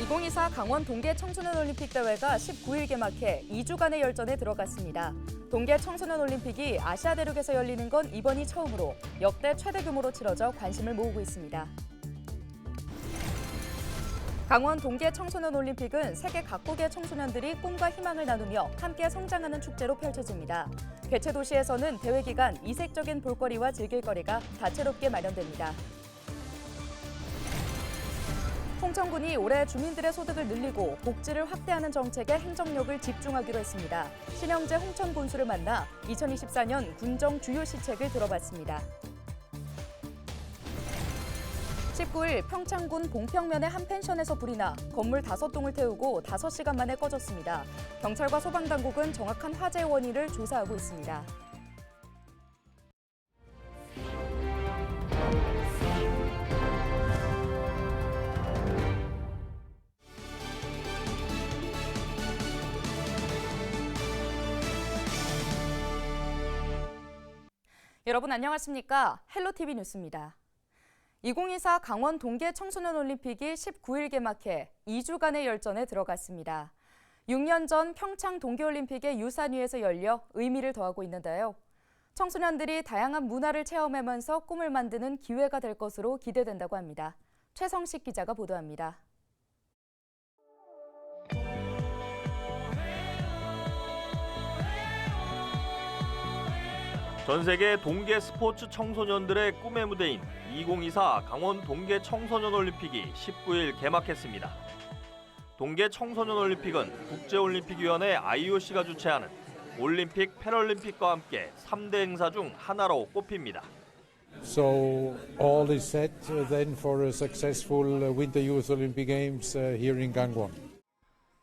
2024 강원 동계 청소년 올림픽 대회가 19일 개막해 2주간의 열전에 들어갔습니다. 동계 청소년 올림픽이 아시아 대륙에서 열리는 건 이번이 처음으로 역대 최대 규모로 치러져 관심을 모으고 있습니다. 강원 동계 청소년 올림픽은 세계 각국의 청소년들이 꿈과 희망을 나누며 함께 성장하는 축제로 펼쳐집니다. 개최 도시에서는 대회 기간 이색적인 볼거리와 즐길거리가 다채롭게 마련됩니다. 홍천군이 올해 주민들의 소득을 늘리고 복지를 확대하는 정책에 행정력을 집중하기로 했습니다. 신영재 홍천군수를 만나 2024년 군정 주요 시책을 들어봤습니다. 19일 평창군 봉평면의 한 펜션에서 불이 나 건물 5동을 태우고 5시간 만에 꺼졌습니다. 경찰과 소방당국은 정확한 화재 원인을 조사하고 있습니다. 여러분 안녕하십니까? 헬로티비 뉴스입니다. 2024 강원 동계 청소년 올림픽이 19일 개막해 2주간의 열전에 들어갔습니다. 6년 전 평창 동계올림픽의 유산 위에서 열려 의미를 더하고 있는데요. 청소년들이 다양한 문화를 체험하면서 꿈을 만드는 기회가 될 것으로 기대된다고 합니다. 최성식 기자가 보도합니다. 전 세계 동계 스포츠 청소년들의 꿈의 무대인 2024 강원 동계 청소년 올림픽이 19일 개막했습니다. 동계 청소년 올림픽은 국제올림픽위원회 IOC가 주최하는 올림픽, 패럴림픽과 함께 3대 행사 중 하나로 꼽힙니다. So all is set then for a successful Winter Youth Olympic Games here in Gangwon.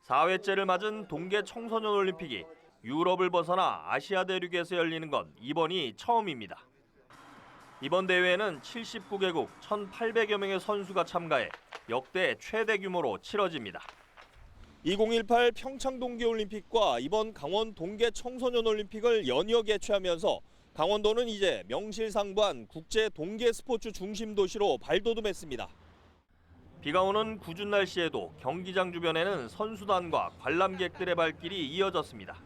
4회째를 맞은 동계 청소년 올림픽이 유럽을 벗어나 아시아 대륙에서 열리는 건 이번이 처음입니다. 이번 대회에는 79개국 1,800여 명의 선수가 참가해 역대 최대 규모로 치러집니다. 2018 평창 동계올림픽과 이번 강원 동계 청소년 올림픽을 연이어 개최하면서 강원도는 이제 명실상부한 국제 동계 스포츠 중심 도시로 발돋움했습니다. 비가 오는 궂은 날씨에도 경기장 주변에는 선수단과 관람객들의 발길이 이어졌습니다.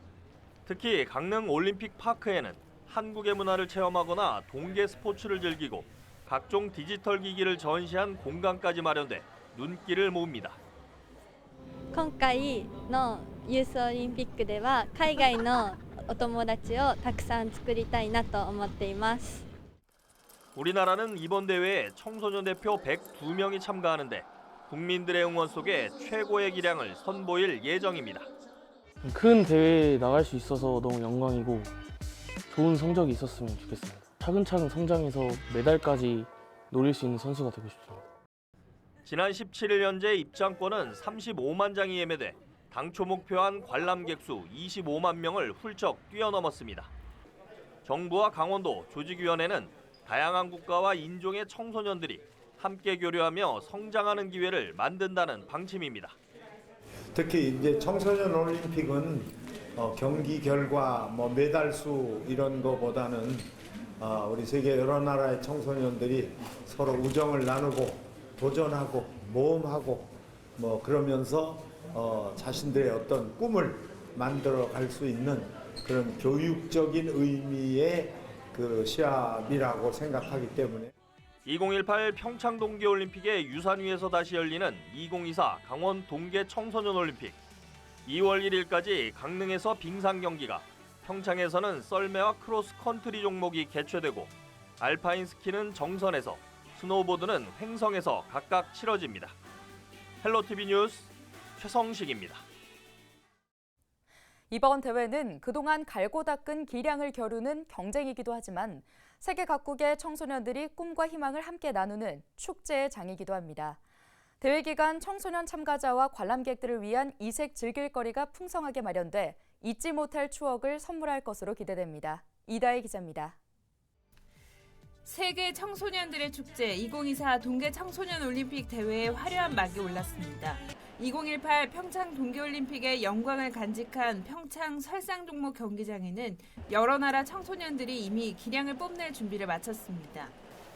특히 강릉 올림픽 파크에는 한국의 문화를 체험하거나 동계 스포츠를 즐기고 각종 디지털 기기를 전시한 공간까지 마련돼 눈길을 모읍니다. 今回のユースオリンピックでは海外のお友達をたくさん作りたいなと思っています。 우리나라는 이번 대회에 청소년 대표 102명이 참가하는데 국민들의 응원 속에 최고의 기량을 선보일 예정입니다. 큰 대회에 나갈 수 있어서 너무 영광이고 좋은 성적이 있었으면 좋겠습니다. 차근차근 성장해서 메달까지 노릴 수 있는 선수가 되고 싶습니다. 지난 17일 현재 입장권은 35만 장이 예매돼 당초 목표한 관람객 수 25만 명을 훌쩍 뛰어넘었습니다. 정부와 강원도 조직위원회는 다양한 국가와 인종의 청소년들이 함께 교류하며 성장하는 기회를 만든다는 방침입니다. 특히 이제 청소년 올림픽은 경기 결과 메달 수 이런 거보다는 우리 세계 여러 나라의 청소년들이 서로 우정을 나누고 도전하고 모험하고 그러면서 자신들의 어떤 꿈을 만들어 갈 수 있는 그런 교육적인 의미의 그 시합이라고 생각하기 때문에 2018 평창 동계올림픽의 유산 위에서 다시 열리는 2024 강원 동계 청소년 올림픽. 2월 1일까지 강릉에서 빙상 경기가, 평창에서는 썰매와 크로스 컨트리 종목이 개최되고 알파인 스키는 정선에서, 스노우보드는 횡성에서 각각 치러집니다. 헬로티비 뉴스 최성식입니다. 이번 대회는 그동안 갈고 닦은 기량을 겨루는 경쟁이기도 하지만 세계 각국의 청소년들이 꿈과 희망을 함께 나누는 축제의 장이기도 합니다. 대회 기간 청소년 참가자와 관람객들을 위한 이색 즐길거리가 풍성하게 마련돼 잊지 못할 추억을 선물할 것으로 기대됩니다. 이다혜 기자입니다. 세계 청소년들의 축제 2024 동계 청소년 올림픽 대회에 화려한 막이 올랐습니다. 2018 평창 동계올림픽의 영광을 간직한 평창 설상종목 경기장에는 여러 나라 청소년들이 이미 기량을 뽐낼 준비를 마쳤습니다.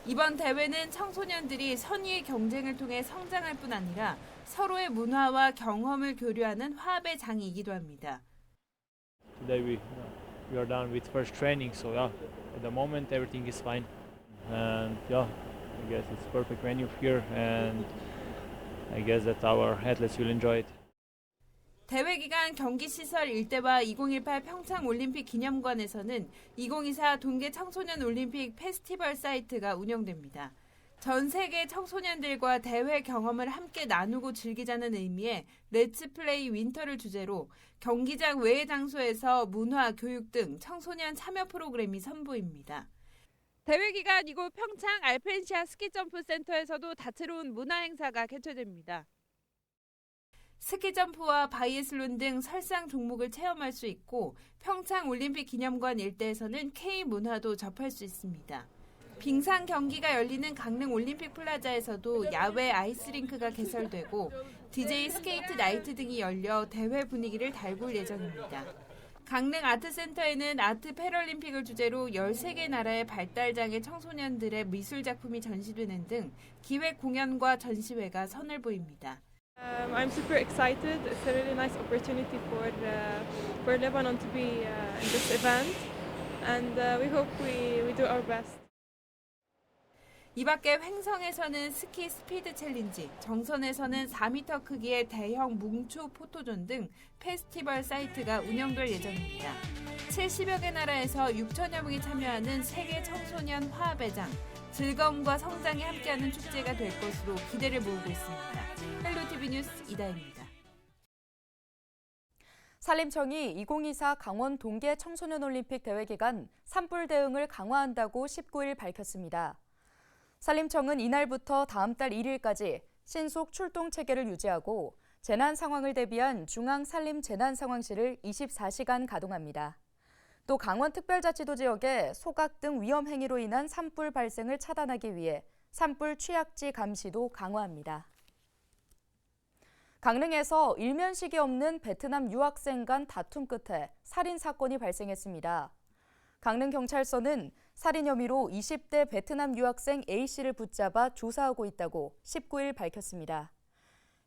이번 대회는 청소년들이 선의의 경쟁을 통해 성장할 뿐 아니라 서로의 문화와 경험을 교류하는 화합의 장이기도 합니다. Today we are done with first training, so yeah, at the moment everything is fine, and yeah, I guess it's perfect venue here, and I guess that our athletes will enjoy it. 대회 기간 경기시설 일대와 2018 평창 올림픽 기념관에서는 2024 동계 청소년 올림픽 페스티벌 사이트가 운영됩니다. 전 세계 청소년들과 대회 경험을 함께 나누고 즐기자는 의미의 렛츠 플레이 윈터를 주제로 경기장 외의 장소에서 문화, 교육 등 청소년 참여 프로그램이 선보입니다. 대회 기간 이곳 평창 알펜시아 스키점프 센터에서도 다채로운 문화 행사가 개최됩니다. 스키점프와 바이애슬론 등 설상 종목을 체험할 수 있고 평창 올림픽 기념관 일대에서는 K-문화도 접할 수 있습니다. 빙상 경기가 열리는 강릉 올림픽 플라자에서도 야외 아이스링크가 개설되고 DJ 스케이트 나이트 등이 열려 대회 분위기를 달굴 예정입니다. 강릉 아트센터에는 아트 패럴림픽을 주제로 13개 나라의 발달장애 청소년들의 미술 작품이 전시되는 등 기획 공연과 전시회가 선을 보입니다. I'm super excited. It's a really nice opportunity for Lebanon to be in this event, and we hope we do our best. 이 밖에 횡성에서는 스키 스피드 챌린지, 정선에서는 4m 크기의 대형 뭉초 포토존 등 페스티벌 사이트가 운영될 예정입니다. 70여 개 나라에서 6천여 명이 참여하는 세계 청소년 화합의 장, 즐거움과 성장이 함께하는 축제가 될 것으로 기대를 모으고 있습니다. 헬로티비 뉴스 이다혜입니다. 산림청이 2024 강원 동계 청소년 올림픽 대회 기간 산불 대응을 강화한다고 19일 밝혔습니다. 산림청은 이날부터 다음 달 1일까지 신속 출동 체계를 유지하고 재난 상황을 대비한 중앙산림재난상황실을 24시간 가동합니다. 또 강원특별자치도 지역에 소각 등 위험 행위로 인한 산불 발생을 차단하기 위해 산불 취약지 감시도 강화합니다. 강릉에서 일면식이 없는 베트남 유학생 간 다툼 끝에 살인 사건이 발생했습니다. 강릉경찰서는 살인 혐의로 20대 베트남 유학생 A씨를 붙잡아 조사하고 있다고 19일 밝혔습니다.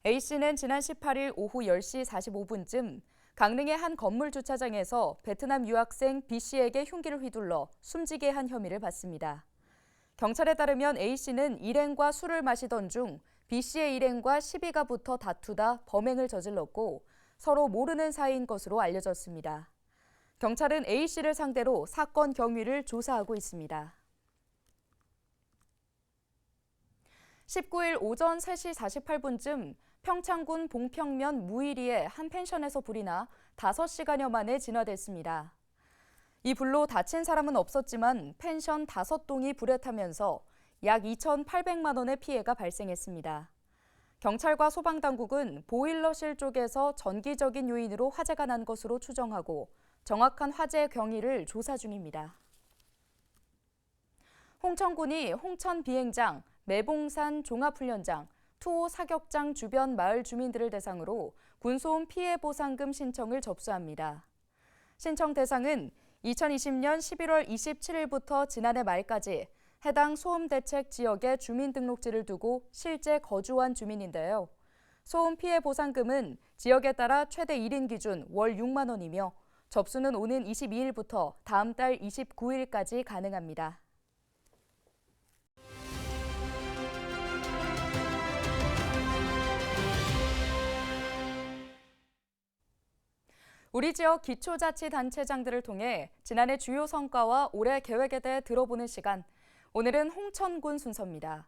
A씨는 지난 18일 오후 10시 45분쯤 강릉의 한 건물 주차장에서 베트남 유학생 B씨에게 흉기를 휘둘러 숨지게 한 혐의를 받습니다. 경찰에 따르면 A씨는 일행과 술을 마시던 중 B씨의 일행과 시비가 붙어 다투다 범행을 저질렀고 서로 모르는 사이인 것으로 알려졌습니다. 경찰은 A씨를 상대로 사건 경위를 조사하고 있습니다. 19일 오전 3시 48분쯤 평창군 봉평면 무이리의 한 펜션에서 불이 나 5시간여 만에 진화됐습니다. 이 불로 다친 사람은 없었지만 펜션 5동이 불에 타면서 약 2,800만 원의 피해가 발생했습니다. 경찰과 소방당국은 보일러실 쪽에서 전기적인 요인으로 화재가 난 것으로 추정하고 정확한 화재 경위를 조사 중입니다. 홍천군이 홍천 비행장, 매봉산 종합훈련장, 투호 사격장 주변 마을 주민들을 대상으로 군소음 피해 보상금 신청을 접수합니다. 신청 대상은 2020년 11월 27일부터 지난해 말까지 해당 소음 대책 지역에 주민등록지를 두고 실제 거주한 주민인데요. 소음 피해 보상금은 지역에 따라 최대 1인 기준 월 6만 원이며 접수는 오는 22일부터 다음 달 29일까지 가능합니다. 우리 지역 기초자치단체장들을 통해 지난해 주요 성과와 올해 계획에 대해 들어보는 시간. 오늘은 홍천군 순서입니다.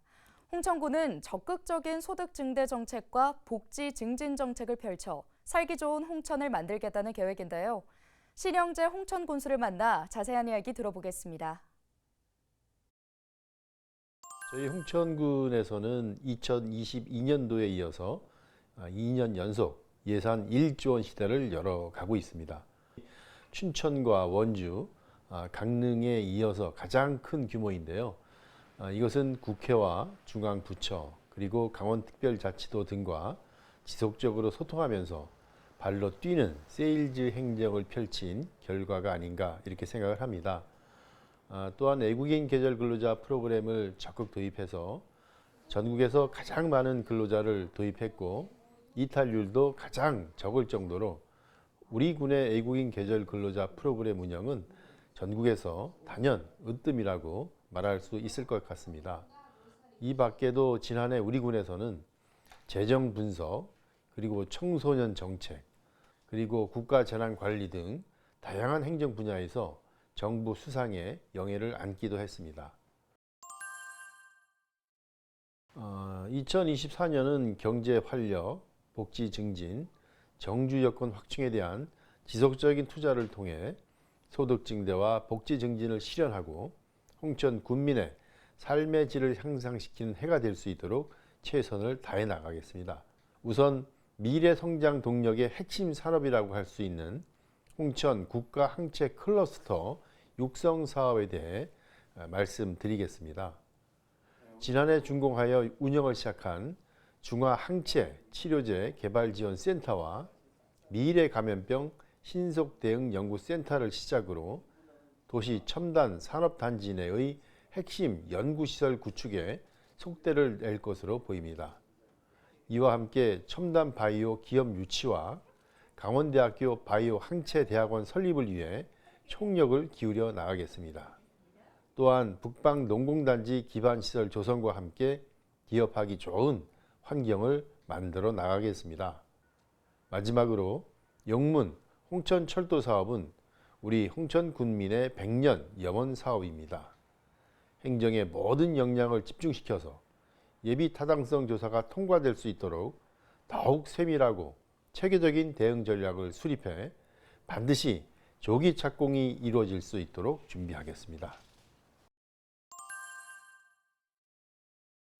홍천군은 적극적인 소득 증대 정책과 복지 증진 정책을 펼쳐 살기 좋은 홍천을 만들겠다는 계획인데요. 신영재 홍천군수를 만나 자세한 이야기 들어보겠습니다. 저희 홍천군에서는 2022년도에 이어서 2년 연속 예산 1조 원 시대를 열어가고 있습니다. 춘천과 원주, 강릉에 이어서 가장 큰 규모인데요. 이것은 국회와 중앙부처 그리고 강원특별자치도 등과 지속적으로 소통하면서 발로 뛰는 세일즈 행정을 펼친 결과가 아닌가 이렇게 생각을 합니다. 또한 외국인 계절 근로자 프로그램을 적극 도입해서 전국에서 가장 많은 근로자를 도입했고 이탈률도 가장 적을 정도로 우리 군의 외국인 계절 근로자 프로그램 운영은 전국에서 단연 으뜸이라고 말할 수 있을 것 같습니다. 이 밖에도 지난해 우리 군에서는 재정 분석, 그리고 청소년 정책, 그리고 국가재난관리 등 다양한 행정 분야에서 정부 수상에 영예를 안기도 했습니다. 2024년은 경제 활력, 복지 증진, 정주 여건 확충에 대한 지속적인 투자를 통해 소득 증대와 복지 증진을 실현하고 홍천 군민의 삶의 질을 향상시키는 해가 될 수 있도록 최선을 다해 나가겠습니다. 우선 미래 성장 동력의 핵심 산업이라고 할 수 있는 홍천 국가 항체 클러스터 육성 사업에 대해 말씀드리겠습니다. 지난해 준공하여 운영을 시작한 중화 항체 치료제 개발 지원 센터와 미래 감염병 신속 대응 연구 센터를 시작으로 도시 첨단 산업 단지 내의 핵심 연구 시설 구축에 속도를 낼 것으로 보입니다. 이와 함께 첨단 바이오 기업 유치와 강원대학교 바이오 항체 대학원 설립을 위해 총력을 기울여 나가겠습니다. 또한 북방 농공단지 기반 시설 조성과 함께 기업하기 좋은 환경을 만들어 나가겠습니다. 마지막으로 영문 홍천 철도 사업은 우리 홍천 군민의 100년 염원 사업입니다. 행정의 모든 역량을 집중시켜서 예비 타당성 조사가 통과될 수 있도록 더욱 세밀하고 체계적인 대응 전략을 수립해 반드시 조기 착공이 이루어질 수 있도록 준비하겠습니다.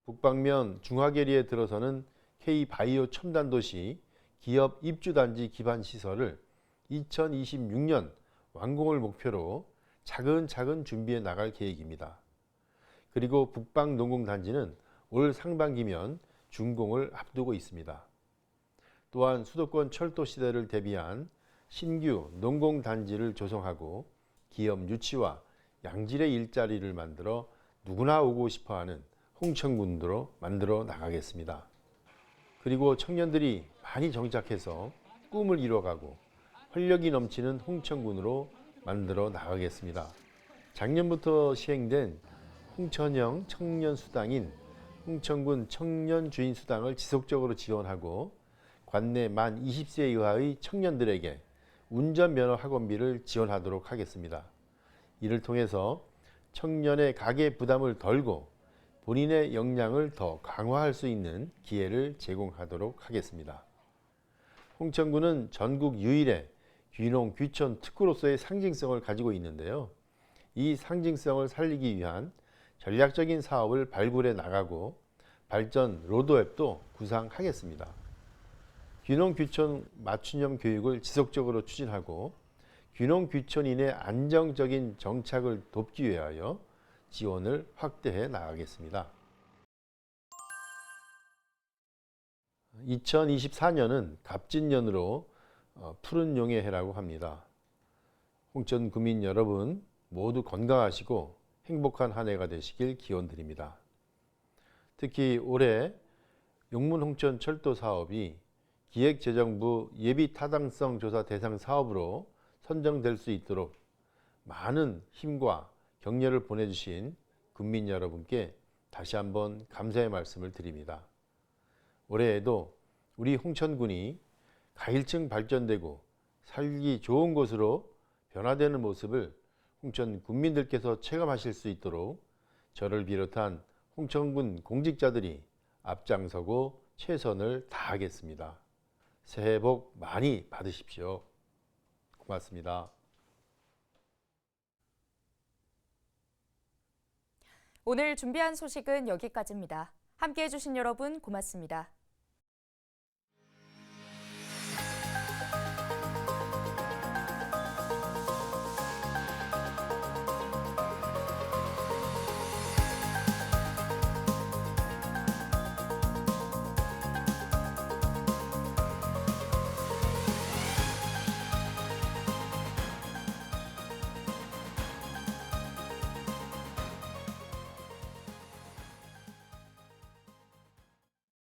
북방면 중화계리에 들어서는 K바이오 첨단도시 기업 입주단지 기반 시설을 2026년 완공을 목표로 차근차근 준비해 나갈 계획입니다. 그리고 북방농공단지는 올 상반기면 준공을 앞두고 있습니다. 또한 수도권 철도 시대를 대비한 신규 농공단지를 조성하고 기업 유치와 양질의 일자리를 만들어 누구나 오고 싶어하는 홍천군으로 만들어 나가겠습니다. 그리고 청년들이 많이 정착해서 꿈을 이뤄가고 활력이 넘치는 홍천군으로 만들어 나가겠습니다. 작년부터 시행된 홍천형 청년수당인 홍천군 청년주인수당을 지속적으로 지원하고 관내 만 20세 이하의 청년들에게 운전면허 학원비를 지원하도록 하겠습니다. 이를 통해서 청년의 가계 부담을 덜고 본인의 역량을 더 강화할 수 있는 기회를 제공하도록 하겠습니다. 홍천군은 전국 유일의 귀농 귀촌 특구로서의 상징성을 가지고 있는데요. 이 상징성을 살리기 위한 전략적인 사업을 발굴해 나가고 발전 로드맵도 구상하겠습니다. 귀농 귀촌 맞춤형 교육을 지속적으로 추진하고 귀농 귀촌인의 안정적인 정착을 돕기 위하여 지원을 확대해 나가겠습니다. 2024년은 갑진년으로 푸른 용의 해라고 합니다. 홍천 구민 여러분 모두 건강하시고 행복한 한 해가 되시길 기원드립니다. 특히 올해 용문 홍천 철도 사업이 기획재정부 예비 타당성 조사 대상 사업으로 선정될 수 있도록 많은 힘과 격려를 보내주신 군민 여러분께 다시 한번 감사의 말씀을 드립니다. 올해에도 우리 홍천군이 가일층 발전되고 살기 좋은 곳으로 변화되는 모습을 홍천 군민들께서 체감하실 수 있도록 저를 비롯한 홍천군 공직자들이 앞장서고 최선을 다하겠습니다. 새해 복 많이 받으십시오. 고맙습니다. 오늘 준비한 소식은 여기까지입니다. 함께해 주신 여러분 고맙습니다.